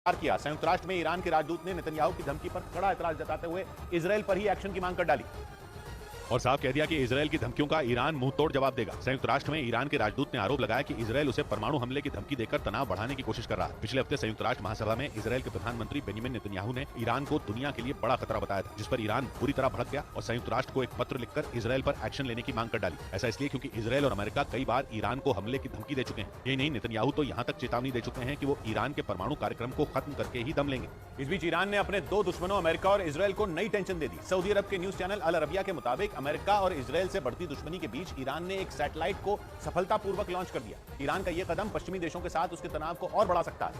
किया। संयुक्त राष्ट्र में ईरान के राजदूत ने नेतन्याहू की धमकी पर कड़ा एतराज जताते हुए इजरायल पर ही एक्शन की मांग कर डाली और साफ कह दिया कि इजरायल की धमकियों का ईरान मुंह तोड़ जवाब देगा। संयुक्त राष्ट्र में ईरान के राजदूत ने आरोप लगाया कि इजरायल उसे परमाणु हमले की धमकी देकर तनाव बढ़ाने की कोशिश कर रहा है। पिछले हफ्ते संयुक्त राष्ट्र महासभा में इजरायल के प्रधानमंत्री बेंजामिन नेतन्याहू ने ईरान को दुनिया के लिए बड़ा खतरा बताया था, जिस पर ईरान बुरी तरह भड़क गया और संयुक्त राष्ट्र को एक पत्र लिखकर इजरायल पर एक्शन लेने की मांग कर डाली। ऐसा इसलिए क्योंकि इजरायल और अमेरिका कई बार ईरान को हमले की धमकी दे चुके हैं। यही नहीं, नेतन्याहू तो यहाँ तक चेतावनी दे चुके हैं कि वो ईरान के परमाणु कार्यक्रम को खत्म करके ही दम लेंगे। इस बीच ईरान ने अपने दो दुश्मनों अमेरिका और इजरायल को नई टेंशन दे दी। सऊदी अरब के न्यूज चैनल अल अरबिया के मुताबिक अमेरिका और इजरायल से बढ़ती दुश्मनी के बीच ईरान ने एक सैटेलाइट को सफलतापूर्वक लॉन्च कर दिया। ईरान का यह कदम पश्चिमी देशों के साथ उसके तनाव को और बढ़ा सकता है।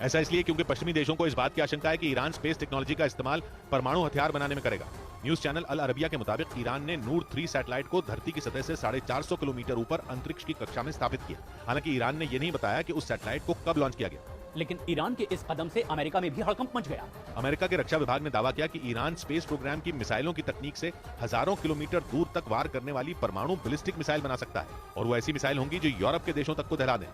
ऐसा इसलिए क्योंकि पश्चिमी देशों को इस बात की आशंका है कि ईरान स्पेस टेक्नोलॉजी का इस्तेमाल परमाणु हथियार बनाने में करेगा। न्यूज चैनल अल अरबिया के मुताबिक ईरान ने नूर 3 सैटेलाइट को धरती की सतह से 450 किलोमीटर ऊपर अंतरिक्ष की कक्षा में स्थापित किया। हालांकि ईरान ने यह नहीं बताया कि उस सैटेलाइट को कब लॉन्च किया गया। लेकिन ईरान के इस कदम से अमेरिका में भी हड़कंप मच गया। अमेरिका के रक्षा विभाग ने दावा किया कि ईरान स्पेस प्रोग्राम की मिसाइलों की तकनीक से हजारों किलोमीटर दूर तक वार करने वाली परमाणु बैलिस्टिक मिसाइल बना सकता है और वो ऐसी मिसाइल होंगी जो यूरोप के देशों तक को दहला दें।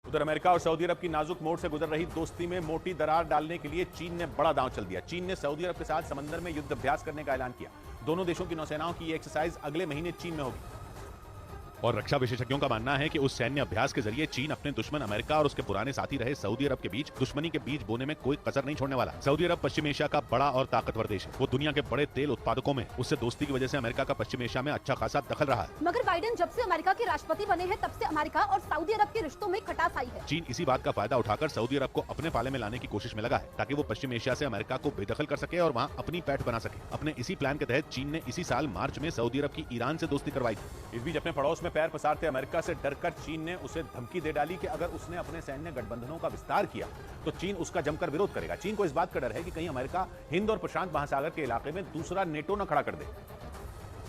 उधर अमेरिका और सऊदी अरब की नाजुक मोड़ से गुजर रही दोस्ती में मोटी दरार डालने के लिए चीन ने बड़ा दांव चल दिया। चीन ने सऊदी अरब के साथ समंदर में युद्ध अभ्यास करने का ऐलान किया। दोनों देशों की नौसेनाओं की ये एक्सरसाइज अगले महीने चीन में होगी और रक्षा विशेषज्ञों का मानना है कि उस सैन्य अभ्यास के जरिए चीन अपने दुश्मन अमेरिका और उसके पुराने साथी रहे सऊदी अरब के बीच दुश्मनी के बीज बोने में कोई कसर नहीं छोड़ने वाला। सऊदी अरब पश्चिम एशिया का बड़ा और ताकतवर देश है। वो दुनिया के बड़े तेल उत्पादकों में उससे दोस्ती की वजह से अमेरिका का पश्चिम एशिया में अच्छा खासा दखल रहा है। मगर बाइडेन जब से अमेरिका के राष्ट्रपति बने हैं तब से अमेरिका और सऊदी अरब के रिश्तों में खटास आई है। चीन इसी बात का फायदा उठाकर सऊदी अरब को अपने पाले में लाने की कोशिश में लगा है ताकि वो पश्चिम एशिया से अमेरिका को बेदखल कर सके और वहाँ अपनी पैठ बना सके। अपने इसी प्लान के तहत चीन ने इसी साल मार्च में सऊदी अरब की ईरान से दोस्ती करवाई थी। इस बीच अपने पड़ोस में पैर पसारते अमेरिका से डरकर चीन ने उसे धमकी दे डाली कि अगर उसने अपने सैन्य गठबंधनों का विस्तार किया तो चीन उसका जमकर विरोध करेगा। चीन को इस बात का डर है कि कहीं अमेरिका हिंद और प्रशांत महासागर के इलाके में दूसरा नेटो न खड़ा कर दे,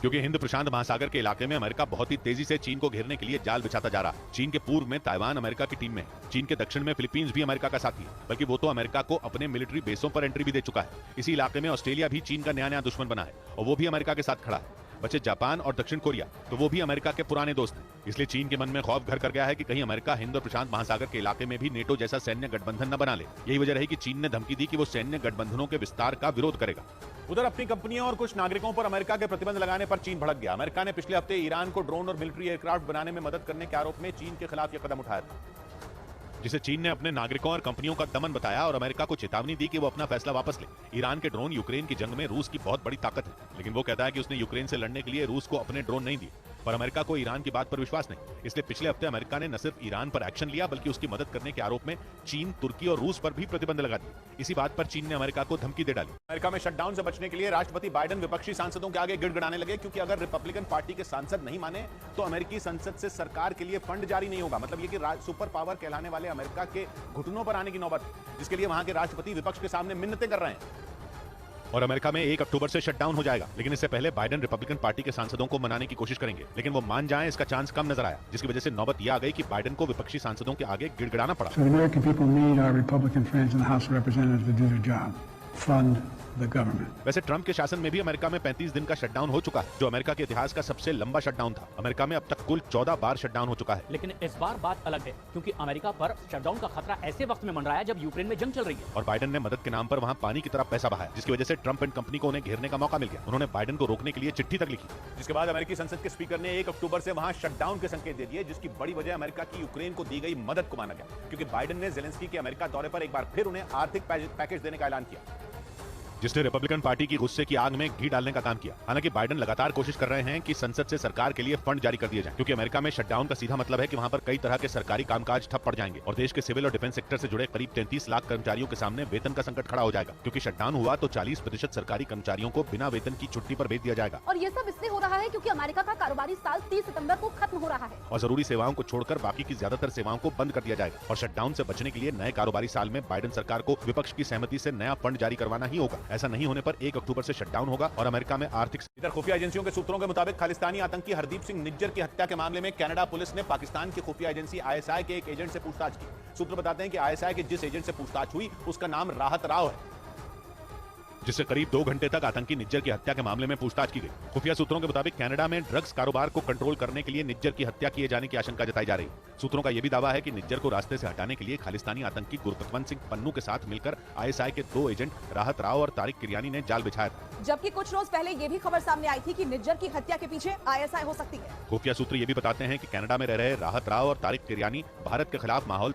क्योंकि हिंद प्रशांत महासागर के इलाके में अमेरिका बहुत ही तेजी से चीन को घेरने के लिए जाल बिछाता जा रहा है। चीन के पूर्व में ताइवान अमेरिका की टीम में है। चीन के दक्षिण में फिलीपींस भी अमेरिका का साथी है, बल्कि वो तो अमेरिका को अपने मिलिट्री बेसों पर एंट्री भी दे चुका है। इसी इलाके में ऑस्ट्रेलिया भी चीन का नया दुश्मन बना है और वो भी अमेरिका के साथ खड़ा है। बचे जापान और दक्षिण कोरिया तो वो भी अमेरिका के पुराने दोस्त हैं। इसलिए चीन के मन में खौफ घर कर गया है कि कहीं अमेरिका हिंद और प्रशांत महासागर के इलाके में भी नेटो जैसा सैन्य गठबंधन न बना ले। यही वजह रही कि चीन ने धमकी दी कि वो सैन्य गठबंधनों के विस्तार का विरोध करेगा। उधर अपनी कंपनियों और कुछ नागरिकों पर अमेरिका के प्रतिबंध लगाने पर चीन भड़क गया। अमेरिका ने पिछले हफ्ते ईरान को ड्रोन और मिलिट्री एयरक्राफ्ट बनाने में मदद करने के आरोप में चीन के खिलाफ यह कदम उठाया था, जिसे चीन ने अपने नागरिकों और कंपनियों का दमन बताया और अमेरिका को चेतावनी दी कि वो अपना फैसला वापस ले। ईरान के ड्रोन यूक्रेन की जंग में रूस की बहुत बड़ी ताकत है, लेकिन वो कहता है कि उसने यूक्रेन से लड़ने के लिए रूस को अपने ड्रोन नहीं दिए। पर अमेरिका को ईरान की बात पर विश्वास नहीं, इसलिए पिछले हफ्ते अमेरिका ने न सिर्फ ईरान पर एक्शन लिया बल्कि उसकी मदद करने के आरोप में चीन, तुर्की और रूस पर भी प्रतिबंध लगा दिए। इसी बात पर चीन ने अमेरिका को धमकी दे डाली। अमेरिका में शटडाउन से बचने के लिए राष्ट्रपति बाइडेन विपक्षी सांसदों के आगे गिड़गिड़ाने लगे, क्योंकि अगर रिपब्लिकन पार्टी के सांसद नहीं माने तो अमेरिकी संसद से सरकार के लिए फंड जारी नहीं होगा। मतलब ये कि सुपर पावर कहलाने वाले अमेरिका के घुटनों पर आने की नौबत है, जिसके लिए वहां के राष्ट्रपति विपक्ष के सामने मिन्नतें कर रहे हैं। और अमेरिका में 1 अक्टूबर से शटडाउन हो जाएगा, लेकिन इससे पहले बाइडेन रिपब्लिकन पार्टी के सांसदों को मनाने की कोशिश करेंगे, लेकिन वो मान जाएं इसका चांस कम नजर आया, जिसकी वजह से नौबत यह आ गई कि बाइडेन को विपक्षी सांसदों के आगे गिड़गिड़ाना पड़ा। So the American people need our Republican friends in the House of Representatives to do their job. Fund the government. वैसे ट्रंप के शासन में भी अमेरिका में 35 दिन का शटडाउन हो चुका है, जो अमेरिका के इतिहास का सबसे लंबा शटडाउन था। अमेरिका में अब तक कुल 14 बार शटडाउन हो चुका है। लेकिन इस बार बात अलग है, क्योंकि अमेरिका पर शटडाउन का खतरा ऐसे वक्त में मंडराया जब यूक्रेन में जंग चल रही है और बाइडेन ने मदद के नाम पर वहां पानी की तरह पैसा बहाया, जिसकी वजह से ट्रंप एंड कंपनी को उन्हें घेरने का मौका मिल गया। उन्होंने बाइडेन को रोकने के लिए चिट्ठी तक लिखी, जिसके बाद अमेरिकी संसद के स्पीकर ने 1 अक्टूबर से वहां शटडाउन के संकेत दे दिए, जिसकी बड़ी वजह अमेरिका की यूक्रेन को दी गई मदद को माना गया, क्योंकि बाइडेन ने जेलेंस्की के अमेरिका दौरे पर एक बार फिर उन्हें आर्थिक पैकेज देने का ऐलान किया, जिसने रिपब्लिकन पार्टी की गुस्से की आग में घी डालने का काम किया। हालांकि बाइडेन लगातार कोशिश कर रहे हैं कि संसद से सरकार के लिए फंड जारी कर दिए जाएं, क्योंकि अमेरिका में शटडाउन का सीधा मतलब है कि वहां पर कई तरह के सरकारी कामकाज ठप पड़ जाएंगे और देश के सिविल और डिफेंस सेक्टर से जुड़े करीब 33 लाख कर्मचारियों के सामने वेतन का संकट खड़ा हो जाएगा, क्योंकि शटडाउन हुआ तो 40% सरकारी कर्मचारियों को बिना वेतन की छुट्टी पर भेज दिया जाएगा। और ये सब इसलिए हो रहा है क्योंकि अमेरिका का कारोबारी साल 30 सितंबर को खत्म हो रहा है और जरूरी सेवाओं को छोड़कर बाकी की ज्यादातर सेवाओं को बंद कर दिया जाएगा। और शटडाउन से बचने के लिए नए कारोबारी साल में बाइडेन सरकार को विपक्ष की सहमति से नया फंड जारी करवाना ही होगा। ऐसा नहीं होने पर 1 अक्टूबर से शटडाउन होगा और अमेरिका में आर्थिक। इधर खुफिया एजेंसियों के सूत्रों के मुताबिक खालिस्तानी आतंकी हरदीप सिंह निज्जर की हत्या के मामले में कनाडा पुलिस ने पाकिस्तान की खुफिया एजेंसी आईएसआई के एक एजेंट से पूछताछ की। सूत्र बताते हैं कि आईएसआई के जिस एजेंट से पूछताछ हुई उसका नाम राहत राव है, जिससे करीब 2 घंटे तक आतंकी निज्जर की हत्या के मामले में पूछताछ की गई। खुफिया सूत्रों के मुताबिक कनाडा में ड्रग्स कारोबार को कंट्रोल करने के लिए निज्जर की हत्या किए जाने की आशंका जताई जा रही है। सूत्रों का यह भी दावा है कि निज्जर को रास्ते से हटाने के लिए खालिस्तानी आतंकी गुरपतवंत सिंह पन्नू के साथ मिलकर ISI के 2 एजेंट राहत राव और तारिक किरयानी ने जाल बिछाया था। जबकि कुछ रोज पहले ये भी खबर सामने आई थी कि निज्जर की हत्या के पीछे ISI हो सकती है। खुफिया सूत्र ये भी बताते हैं कि कनाडा में रह रहे राहत राव और तारिक किरयानी भारत के खिलाफ माहौल